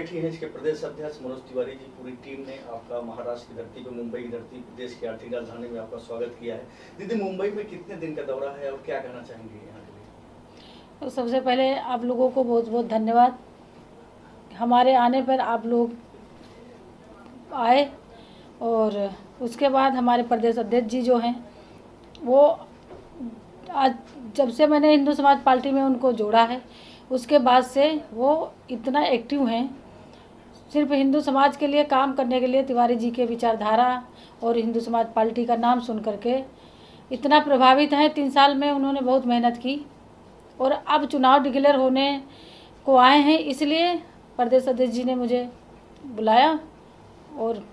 बैठी हैं इसके प्रदेश अध्यक्ष मनोज तिवारी जी। पूरी टीम ने आपका महाराष्ट्र की धरती पर, मुंबई की धरती पर, देश की आर्थिक राजधानी में आपका स्वागत किया है। दीदी, मुंबई में कितने दिन का दौरा है और क्या कहना चाहेंगे यहाँ के लिए? तो सबसे पहले आप लोगों को बहुत बहुत धन्यवाद। हमारे आने पर आप लोग आए, और उसके बाद हमारे प्रदेश अध्यक्ष जी जो हैं वो आज जब से मैंने हिंदू समाज पार्टी में उनको जोड़ा है उसके बाद से वो इतना एक्टिव हैं। सिर्फ हिंदू समाज के लिए काम करने के लिए तिवारी जी के विचारधारा और हिंदू समाज पार्टी का नाम सुन करके इतना प्रभावित हैं। 3 साल में उन्होंने बहुत मेहनत की और अब चुनाव डिक्लेयर होने को आए हैं, इसलिए प्रदेश अध्यक्ष जी ने मुझे बुलाया और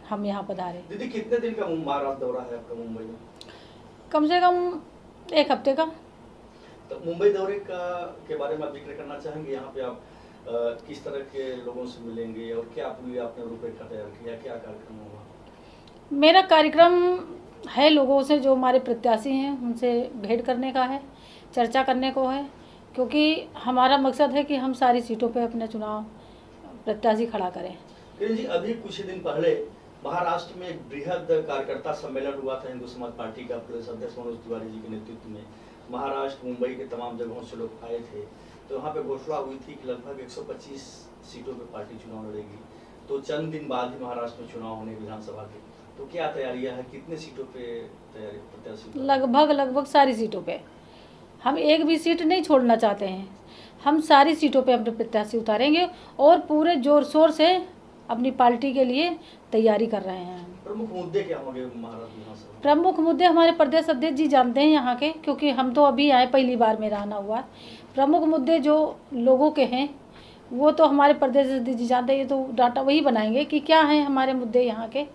हम यहाँ पधारे। दीदी, कितने दिन का महाराष्ट्र दौरा है आपका मुंबई में? कम से कम 1 हफ्ते का। तो मुंबई दौरे का के बारे में आप जिक्र करना चाहेंगे? यहाँ पे आप किस तरह के लोगों से मिलेंगे और क्या पूरी आपने रूपरेखा तैयार किया, क्या कार्यक्रम होगा? मेरा कार्यक्रम है लोगों से, जो हमारे प्रत्याशी हैं उनसे भेंट करने का है, चर्चा करने को है, क्योंकि हमारा मकसद है कि हम सारी सीटों पे अपने चुनाव प्रत्याशी खड़ा करें। किरण जी, अभी कुछ दिन पहले महाराष्ट्र में एक बृहद कार्यकर्ता सम्मेलन हुआ था हिंदू समाज पार्टी का। प्रदेश अध्यक्ष मनोज तिवारी जी के नेतृत्व में महाराष्ट्र, मुंबई के तमाम जगहों से लोग आए थे। तो वहाँ पे घोषणा हुई थी कि लगभग 125 सीटों पे पार्टी चुनाव लड़ेगी। तो चंद दिन बाद ही महाराष्ट्र में चुनाव होने विधानसभा के, तो क्या तैयारियां हैं? कितने सीटों पे तैयारी प्रत्याशी? लगभग सारी सीटों पे। हम एक भी सीट नहीं छोड़ना चाहते हैं। हम सारी सीटों पे अपने प्रत्याशी उतारेंगे और पूरे जोर शोर से अपनी पार्टी के लिए तैयारी कर रहे हैं। प्रमुख मुद्दे क्या होंगे महाराष्ट्र विधानसभा? प्रमुख मुद्दे हमारे प्रदेश अध्यक्ष जी जानते हैं यहाँ के, क्योंकि हम तो अभी आए, पहली बार मेरा आना हुआ। प्रमुख मुद्दे जो लोगों के हैं वो तो हमारे प्रदेश अध्यक्ष जी जानते हैं। ये तो डाटा वही बनाएंगे कि क्या हैं हमारे मुद्दे यहाँ के,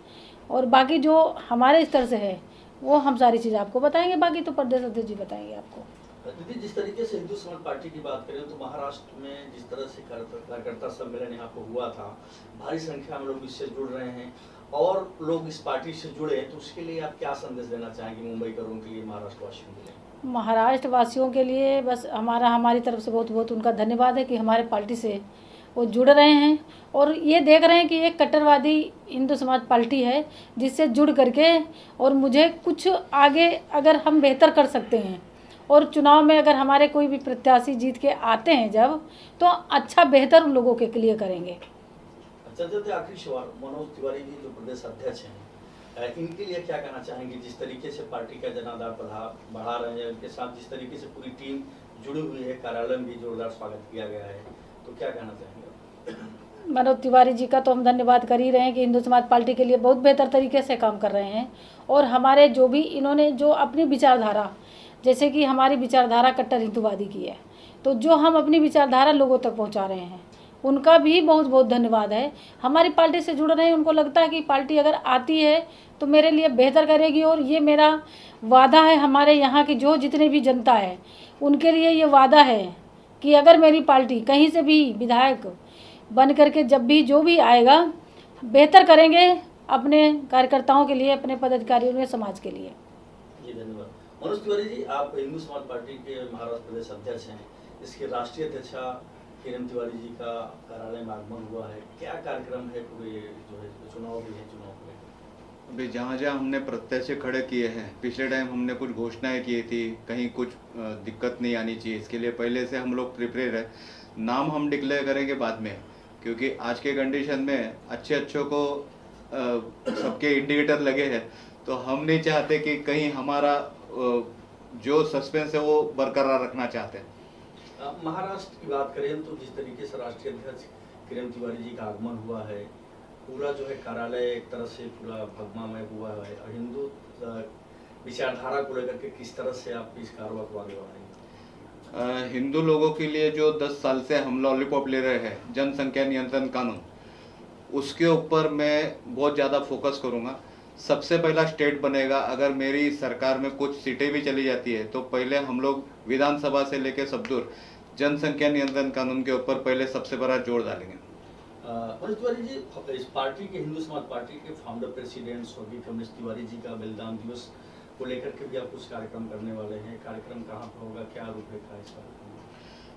और बाकी जो हमारे स्तर से है वो हम सारी चीज़ आपको बताएंगे। बाकी तो प्रदेश अध्यक्ष जी बताएंगे आपको। दीदी, जिस तरीके से हिंदू समाज पार्टी की बात करें तो महाराष्ट्र में जिस तरह से कार्यकर्ता सम्मेलन यहाँ पर हुआ था, भारी संख्या में लोग इससे जुड़ रहे हैं और लोग इस पार्टी से जुड़े, तो उसके लिए आप क्या संदेश देना चाहेंगे मुंबईकरों के लिए, महाराष्ट्र वासियों के लिए? महाराष्ट्र वासियों के लिए बस हमारी तरफ से बहुत बहुत उनका धन्यवाद है कि हमारे पार्टी से वो जुड़ रहे हैं और ये देख रहे हैं कि एक कट्टरवादी हिंदू समाज पार्टी है जिससे जुड़ करके, और मुझे कुछ आगे अगर हम बेहतर कर सकते हैं और चुनाव में अगर हमारे कोई भी प्रत्याशी जीत के आते हैं जब, तो अच्छा बेहतर उन लोगों के लिए करेंगे। चलते आखिरी सवाल, मनोज तिवारी जी जो प्रदेश अध्यक्ष हैं, इनके लिए क्या कहना चाहेंगे? जिस तरीके से पार्टी का जनाधार बढ़ा रहे हैं, उनके साथ जिस तरीके से पूरी टीम जुड़ी हुई है, कार्यालय में भी जोरदार स्वागत किया गया है, तो क्या कहना चाहेंगे? मनोज तिवारी जी का तो हम धन्यवाद कर ही रहे हैं कि हिंदू समाज पार्टी के लिए बहुत बेहतर तरीके से काम कर रहे हैं। और हमारे जो भी इन्होंने जो अपनी विचारधारा, जैसे कि हमारी विचारधारा कट्टर हिंदूवादी की है, तो जो हम अपनी विचारधारा लोगों तक पहुंचा रहे हैं उनका भी बहुत बहुत धन्यवाद है। हमारी पार्टी से जुड़ रहे हैं, उनको लगता है कि पार्टी अगर आती है तो मेरे लिए बेहतर करेगी, और ये मेरा वादा है हमारे यहाँ की जो जितने भी जनता है उनके लिए ये वादा है कि अगर मेरी पार्टी कहीं से भी विधायक बन करके जब भी जो भी आएगा, बेहतर करेंगे अपने कार्यकर्ताओं के लिए, अपने पदाधिकारियों के, समाज के लिए। जी धन्यवाद। मनोज तिवारी जी, आप हिंदू समाज पार्टी के महाराष्ट्र प्रदेश अध्यक्ष हैं। इसके राष्ट्रीय अध्यक्षा किरण तिवारी जी का कार्यालय में आगमन हुआ है, क्या कार्यक्रम है? पूरे जो है चुनाव भी है, चुनाव को लेकर अभी जहाँ जहाँ हमने प्रत्याशी खड़े किए हैं, पिछले टाइम हमने कुछ घोषणाएं की थी, कहीं कुछ दिक्कत नहीं आनी चाहिए, इसके लिए पहले से हम लोग प्रिपेयर है। नाम हम डिक्लेयर करेंगे बाद में, क्योंकि आज के कंडीशन में अच्छों को सबके इंडिकेटर लगे हैं, तो हम नहीं चाहते कि कहीं हमारा जो सस्पेंस है वो बरकरार रखना चाहते हैं। महाराष्ट्र की बात करें तो जिस तरीके से राष्ट्रीय अध्यक्ष किरण तिवारी जी का आगमन हुआ है, पूरा जो है कार्यालय एक तरह से पूरा भगवामय हुआ है, और हिंदू विचारधारा को लेकर के किस तरह से आप इस कार्रवाई को आगे बढ़ाएंगे? हिंदू लोगों के लिए जो 10 साल से हम लॉलीपॉप ले रहे हैं, जनसंख्या नियंत्रण कानून, उसके ऊपर मैं बहुत ज़्यादा फोकस करूँगा। सबसे पहला स्टेट बनेगा, अगर मेरी सरकार में कुछ सीटें भी चली जाती है तो पहले हम लोग विधानसभा से लेकर सब दूर जनसंख्या नियंत्रण कानून के ऊपर पहले सबसे बड़ा जोर डालेंगे। मनोज तिवारी जी, इस पार्टी के, हिंदू समाज पार्टी के फाउंडर प्रेसिडेंट स्वर्गीय कमलेश तिवारी जी का बलिदान दिवस को लेकर के भी आप कुछ कार्यक्रम करने वाले हैं। कार्यक्रम कहाँ पर होगा, क्या रूपरेखा है इस कार्यक्रम?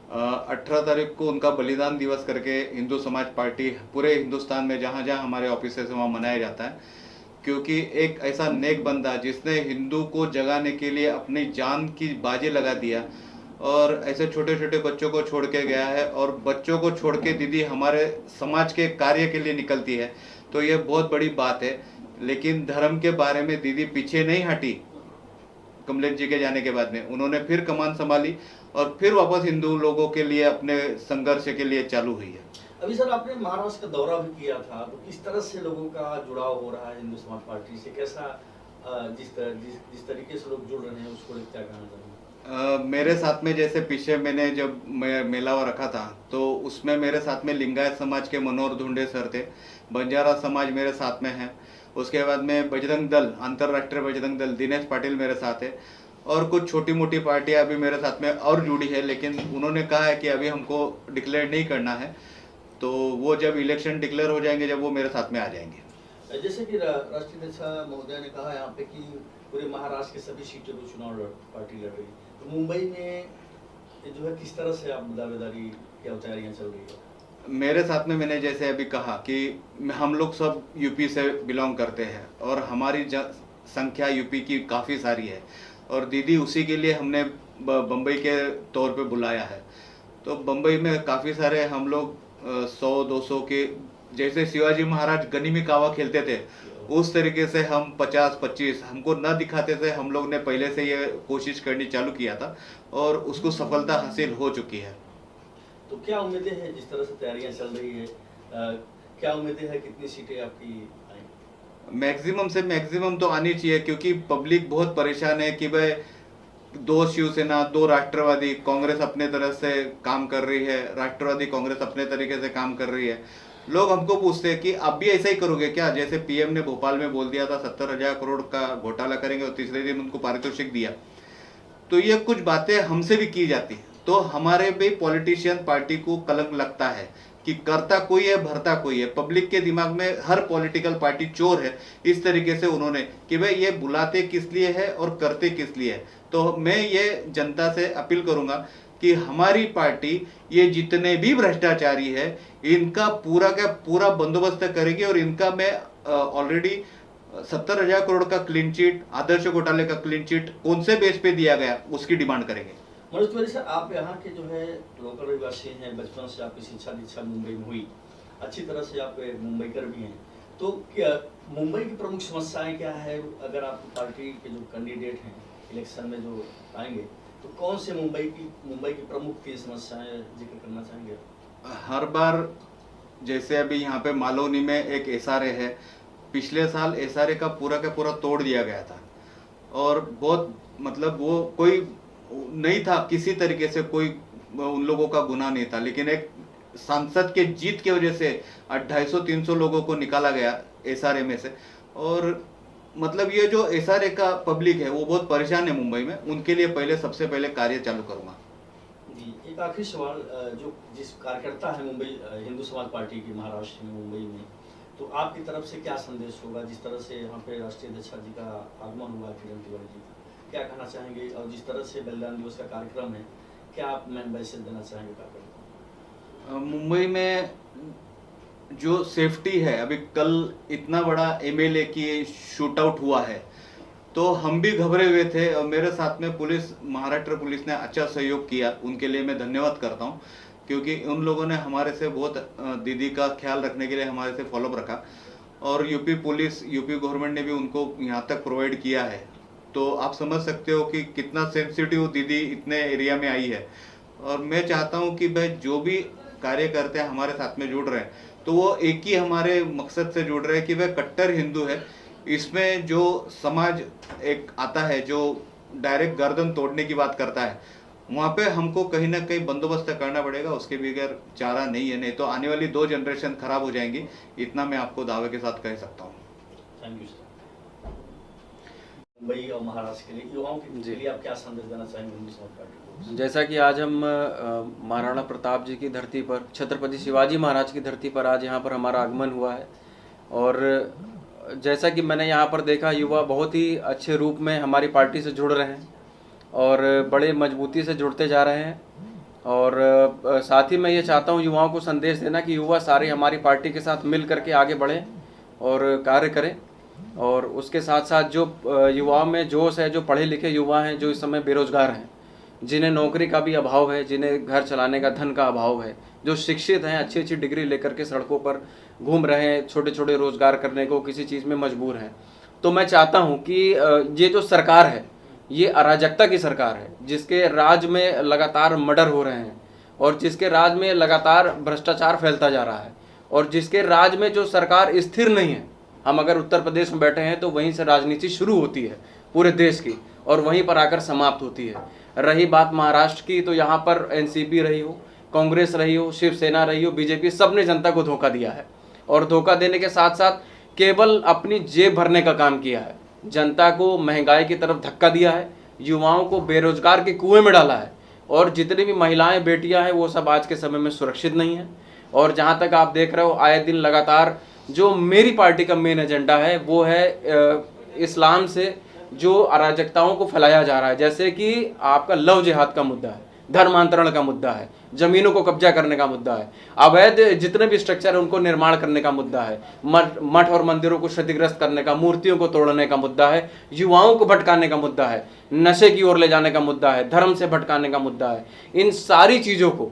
18 तारीख को उनका बलिदान दिवस करके हिंदू समाज पार्टी पूरे हिंदुस्तान में जहाँ जहाँ हमारे ऑफिस है वहाँ मनाया जाता है, क्योंकि एक ऐसा नेक बंदा जिसने हिंदू को जगाने के लिए अपनी जान की बाजी लगा दिया और ऐसे छोटे छोटे बच्चों को छोड़ के गया है, और बच्चों को छोड़ के दीदी हमारे समाज के कार्य के लिए निकलती है, तो ये बहुत बड़ी बात है। लेकिन धर्म के बारे में दीदी पीछे नहीं हटी। कमलेश जी के जाने के बाद में उन्होंने फिर कमान संभाली और फिर वापस हिंदू लोगों के लिए अपने संघर्ष के लिए चालू हुई है। अभी सर आपने महाराष्ट्र का दौरा भी किया था, तो किस तरह से लोगों का जुड़ाव हो रहा है हिंदू समाज पार्टी से? कैसा जिस तरीके से लोग जुड़ रहे हैं उसको क्या कहना चाहेंगे? मेरे साथ में जैसे पीछे मैंने जब मेला रखा था तो उसमें मेरे साथ में लिंगायत समाज के मनोहर धुंडे सर थे, बंजारा समाज मेरे साथ में है, उसके बाद में बजरंग दल, अंतर्राष्ट्रीय बजरंग दल दिनेश पाटिल मेरे साथ है, और कुछ छोटी मोटी पार्टियां अभी मेरे साथ में और जुड़ी है, लेकिन उन्होंने कहा है कि अभी हमको डिक्लेयर नहीं करना है, तो वो जब इलेक्शन डिक्लेयर हो जाएंगे जब वो मेरे साथ में आ जाएंगे। जैसे कि राष्ट्रीय अध्यक्ष महोदय ने कहा यहाँ पे कि पूरे महाराष्ट्र के सभी सीटों पर चुनाव पार्टी लड़ रही है, तो मुंबई में जो है किस तरह से आप दावेदारी क्या तैयारियां चल रही है? मेरे साथ में मैंने जैसे अभी कहा कि हम लोग सब यूपी से बिलोंग करते हैं और हमारी संख्या यूपी की काफ़ी सारी है, और दीदी उसी के लिए हमने बम्बई के तौर पे बुलाया है। तो बम्बई में काफ़ी सारे हम लोग 100-200 के, जैसे शिवाजी महाराज गनी में कावा खेलते थे उस तरीके से हम 50-25 हमको न दिखाते थे, हम लोग ने पहले से ये कोशिश करनी चालू किया था और उसको सफलता हासिल हो चुकी है। तो क्या उम्मीदें हैं जिस तरह से तैयारियां चल रही है, क्या उम्मीदें हैं, कितनी सीटें आपकी आएंगी? मैक्सिमम से मैक्सिमम तो आनी चाहिए, क्योंकि पब्लिक बहुत परेशान है कि भाई 2 शिवसेना, 2 राष्ट्रवादी, कांग्रेस अपने तरह से काम कर रही है, राष्ट्रवादी कांग्रेस अपने तरीके से काम कर रही है। लोग हमको पूछते हैं कि आप भी ऐसा ही करोगे क्या? जैसे पीएम ने भोपाल में बोल दिया था 70,000 करोड़ का घोटाला करेंगे और तीसरे दिन उनको पारितोषिक दिया, तो ये कुछ बातें हमसे भी की जाती है, तो हमारे भी पॉलिटिशियन पार्टी को कलंक लगता है कि करता कोई है भरता कोई है। पब्लिक के दिमाग में हर पॉलिटिकल पार्टी चोर है, इस तरीके से उन्होंने कि भाई ये बुलाते किस लिए है और करते किस लिए है। तो मैं ये जनता से अपील करूंगा कि हमारी पार्टी ये जितने भी भ्रष्टाचारी है इनका पूरा का पूरा बंदोबस्त करेगी, और इनका मैं ऑलरेडी 70,000 करोड़ का क्लीन चिट, आदर्श घोटाले का क्लीन चिट कौन से बेस पे दिया गया उसकी डिमांड करेंगे। मनोज तिवारी सर, आप यहाँ के जो है लोकल निवासी हैं, बचपन से आपकी शिक्षा दीक्षा मुंबई में हुई, अच्छी तरह से आप मुंबईकर भी हैं, तो क्या मुंबई की प्रमुख समस्याएं क्या है? अगर आपकी पार्टी के जो कैंडिडेट हैं इलेक्शन में जो आएंगे, तो कौन से मुंबई की प्रमुख 3 समस्याएं जिक्र करना चाहेंगे? हर बार जैसे अभी यहाँ पे मालौनी में एक एसआरए है, पिछले साल एसआरए का पूरा तोड़ दिया गया था, और बहुत मतलब वो कोई नहीं था, किसी तरीके से कोई उन लोगों का गुनाह नहीं था, लेकिन एक सांसद के जीत की वजह से 250-300 लोगों को निकाला गया एसआरए में से। और मतलब ये जो एसआरए का पब्लिक है वो बहुत परेशान है मुंबई में, उनके लिए सबसे पहले कार्य चालू करूंगा। जी, एक आखिरी सवाल, जो जिस कार्यकर्ता है मुंबई हिंदू समाज पार्टी की महाराष्ट्र में मुंबई में, तो आपकी तरफ से क्या संदेश होगा? जिस तरह से यहाँ पे राष्ट्रीय अध्यक्ष जी का आगमन हुआ, किरण तिवारी जी का, क्या कहना चाहेंगे? और जिस तरह से बलिदान दिवस का कार्यक्रम है, क्या आप मैसेज देना चाहेंगे कार्यक्रम? मुंबई में जो सेफ्टी है, अभी कल इतना बड़ा एमएलए की शूट आउट हुआ है तो हम भी घबरे हुए थे, और मेरे साथ में पुलिस, महाराष्ट्र पुलिस ने अच्छा सहयोग किया, उनके लिए मैं धन्यवाद करता हूं, क्योंकि उन लोगों ने हमारे से बहुत दीदी का ख्याल रखने के लिए हमारे से फॉलोअप रखा, और यूपी पुलिस, यूपी गवर्नमेंट ने भी उनको यहाँ तक प्रोवाइड किया है। तो आप समझ सकते हो कि कितना सेंसिटिव दीदी इतने एरिया में आई है। और मैं चाहता हूं कि भाई जो भी कार्य करते हैं हमारे साथ में जुड़ रहे हैं, तो वो एक ही हमारे मकसद से जुड़ रहे हैं कि वह कट्टर हिंदू है। इसमें जो समाज एक आता है जो डायरेक्ट गर्दन तोड़ने की बात करता है, वहाँ पे हमको कहीं ना कहीं बंदोबस्त करना पड़ेगा, उसके बगैर चारा नहीं है, नहीं तो आने वाली 2 जनरेशन खराब हो जाएंगी, इतना मैं आपको दावे के साथ कह सकता हूँ। Thank you sir. मुंबई और महाराष्ट्र के लिए युवाओं के लिए आप क्या संदेश देना चाहेंगे हिंदू समाज पार्टी को? जैसा कि आज हम महाराणा प्रताप जी की धरती पर, छत्रपति शिवाजी महाराज की धरती पर आज यहाँ पर हमारा आगमन हुआ है, और जैसा कि मैंने यहाँ पर देखा, युवा बहुत ही अच्छे रूप में हमारी पार्टी से जुड़ रहे हैं और बड़े मजबूती से जुड़ते जा रहे हैं। और साथ ही मैं ये चाहता हूँ युवाओं को संदेश देना कि युवा सारे हमारी पार्टी के साथ मिल करके आगे बढ़ें और कार्य करें। और उसके साथ साथ जो युवाओं में जोश है, जो पढ़े लिखे युवा हैं, जो इस समय बेरोजगार हैं, जिन्हें नौकरी का भी अभाव है, जिन्हें घर चलाने का धन का अभाव है, जो शिक्षित हैं, अच्छी अच्छी डिग्री लेकर के सड़कों पर घूम रहे हैं, छोटे छोटे रोजगार करने को किसी चीज़ में मजबूर हैं, तो मैं चाहता हूं कि ये जो सरकार है ये अराजकता की सरकार है, जिसके राज में लगातार मर्डर हो रहे हैं और जिसके राज में लगातार भ्रष्टाचार फैलता जा रहा है और जिसके राज में जो सरकार स्थिर नहीं है। हम अगर उत्तर प्रदेश में बैठे हैं तो वहीं से राजनीति शुरू होती है पूरे देश की और वहीं पर आकर समाप्त होती है। रही बात महाराष्ट्र की, तो यहाँ पर एनसीपी रही हो, कांग्रेस रही हो, शिवसेना रही हो, बीजेपी, सबने जनता को धोखा दिया है और धोखा देने के साथ साथ केवल अपनी जेब भरने का काम किया है। जनता को महंगाई की तरफ धक्का दिया है, युवाओं को बेरोजगार के कुएं में डाला है और जितनी भी महिलाएं बेटियां हैं वो सब आज के समय में सुरक्षित नहीं है। और जहां तक आप देख रहे हो आए दिन लगातार जो मेरी पार्टी का मेन एजेंडा है वो है इस्लाम से जो अराजकताओं को फैलाया जा रहा है, जैसे कि आपका लव जिहाद का मुद्दा है, धर्मांतरण का मुद्दा है, जमीनों को कब्जा करने का मुद्दा है, अवैध जितने भी स्ट्रक्चर है उनको निर्माण करने का मुद्दा है, मठ और मंदिरों को क्षतिग्रस्त करने का, मूर्तियों को तोड़ने का मुद्दा है, युवाओं को भटकाने का मुद्दा है, नशे की ओर ले जाने का मुद्दा है, धर्म से भटकाने का मुद्दा है। इन सारी चीज़ों को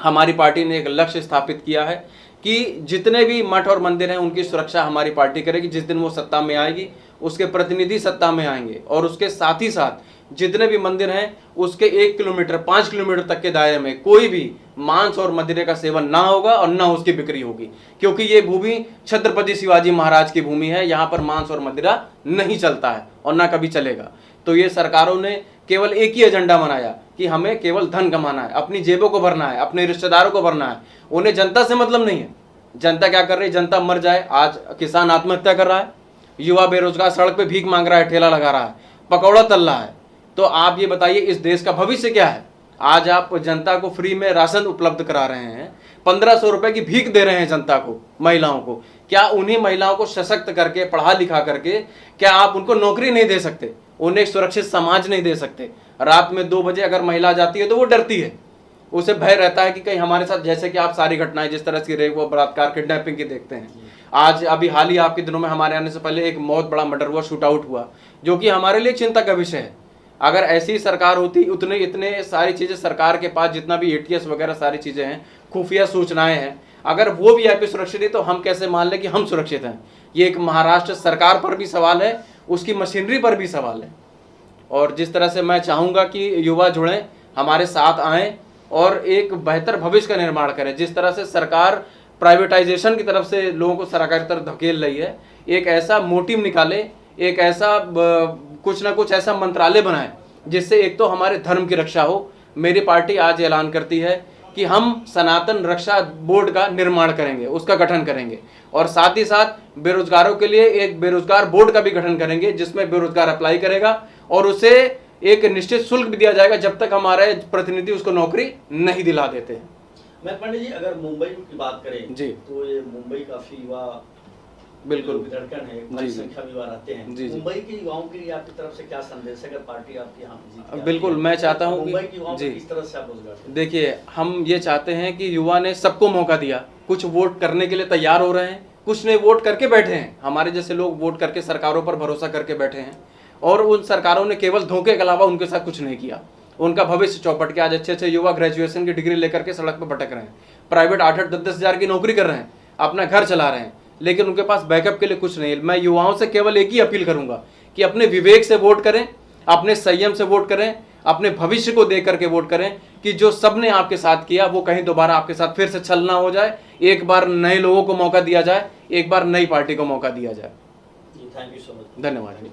हमारी पार्टी ने एक लक्ष्य स्थापित किया है कि जितने भी मठ और मंदिर हैं उनकी सुरक्षा हमारी पार्टी करेगी। जिस दिन वो सत्ता में आएगी उसके प्रतिनिधि सत्ता में आएंगे और उसके साथ ही साथ जितने भी मंदिर हैं उसके 1 किलोमीटर 5 किलोमीटर तक के दायरे में कोई भी मांस और मदिरे का सेवन ना होगा और ना उसकी बिक्री होगी, क्योंकि ये भूमि छत्रपति शिवाजी महाराज की भूमि है। यहाँ पर मांस और मदिरा नहीं चलता है और ना कभी चलेगा। तो ये सरकारों ने केवल एक ही एजेंडा बनाया कि हमें केवल धन कमाना है, अपनी जेबों को भरना है, अपने रिश्तेदारों को भरना है। उन्हें जनता से मतलब नहीं है। जनता क्या कर रही है? जनता मर जाए। आज किसान आत्महत्या कर रहा है, युवा बेरोजगार सड़क पे भीख मांग रहा है, ठेला लगा रहा है, पकौड़ा तल रहा है। तो आप ये बताइए इस देश का भविष्य क्या है? आज आप जनता को फ्री में राशन उपलब्ध करा रहे हैं, 1500 रुपए की भीख दे रहे हैं जनता को, महिलाओं को। क्या उन्हीं महिलाओं को सशक्त करके पढ़ा लिखा करके क्या आप उनको नौकरी नहीं दे सकते? उन्हें एक सुरक्षित समाज नहीं दे सकते? रात में 2 बजे अगर महिला जाती है तो वो डरती है, उसे भय रहता है कि कहीं हमारे साथ, जैसे कि आप सारी घटनाएं जिस तरह से रेप व बलात्कार किडनैपिंग की देखते हैं। आज अभी हाल ही आपके दिनों में हमारे आने से पहले एक बहुत बड़ा मर्डर हुआ, शूट आउट हुआ, जो कि हमारे लिए चिंता का विषय है। अगर ऐसी सरकार होती, इतने सारी चीज़ें सरकार के पास, जितना भी ATS वगैरह सारी चीज़ें हैं, खुफिया सूचनाएं हैं, अगर वो भी यहाँ पे सुरक्षित है तो हम कैसे मान लें कि हम सुरक्षित हैं? ये एक महाराष्ट्र सरकार पर भी सवाल है, उसकी मशीनरी पर भी सवाल है। और जिस तरह से मैं चाहूँगा कि युवा जुड़ें, हमारे साथ आएँ और एक बेहतर भविष्य का निर्माण करें। जिस तरह से सरकार प्राइवेटाइजेशन की तरफ से लोगों को सरकार की तरफ धकेल रही है, एक ऐसा मोटिव निकाले, एक ऐसा कुछ ना कुछ ऐसा मंत्रालय बनाए जिससे एक तो हमारे धर्म की रक्षा हो। मेरी पार्टी आज ऐलान करती है कि हम सनातन रक्षा बोर्ड का निर्माण करेंगे, उसका गठन करेंगे और साथ ही साथ बेरोजगारों के लिए एक बेरोजगार बोर्ड का भी गठन करेंगे, जिसमें बेरोजगार अप्लाई करेगा और उसे एक निश्चित शुल्क भी दिया जाएगा जब तक हमारे प्रतिनिधि उसको नौकरी नहीं दिला देते हैं। महंत पांडे जी, अगर मुंबई की बात करें जी, तो ये मुंबई काफी युवा बिल्कुल धड़कन है, बड़ी संख्या में युवा रहते हैं। मुंबई के युवाओं के लिए आपकी तरफ से क्या संदेश है? अगर पार्टी आपकी यहाँ जीती, बिल्कुल मैं चाहता हूँ मुंबई के युवाओं को किस तरह से आप रोजगार? देखिए, हम ये चाहते हैं कि युवा ने सबको मौका दिया, कुछ वोट करने के लिए तैयार हो रहे हैं, कुछ ने वोट करके बैठे हैं। हमारे जैसे लोग वोट करके सरकारों पर भरोसा करके बैठे हैं और उन सरकारों ने केवल धोखे के अलावा उनके साथ कुछ नहीं किया। उनका भविष्य चौपट के आज अच्छे युवा ग्रेजुएशन की डिग्री लेकर के सड़क पर भटक रहे हैं, प्राइवेट 8-8, 10-10 हज़ार की नौकरी कर रहे हैं, अपना घर चला रहे हैं, लेकिन उनके पास बैकअप के लिए कुछ नहीं है। मैं युवाओं से केवल एक ही अपील करूंगा कि अपने विवेक से वोट करें, अपने संयम से वोट करें, अपने भविष्य को देख करके वोट करें कि जो सबने आपके साथ किया वो कहीं दोबारा आपके साथ फिर से छल ना हो जाए। एक बार नए लोगों को मौका दिया जाए, एक बार नई पार्टी को मौका दिया जाए। Thank you so much. धन्यवाद।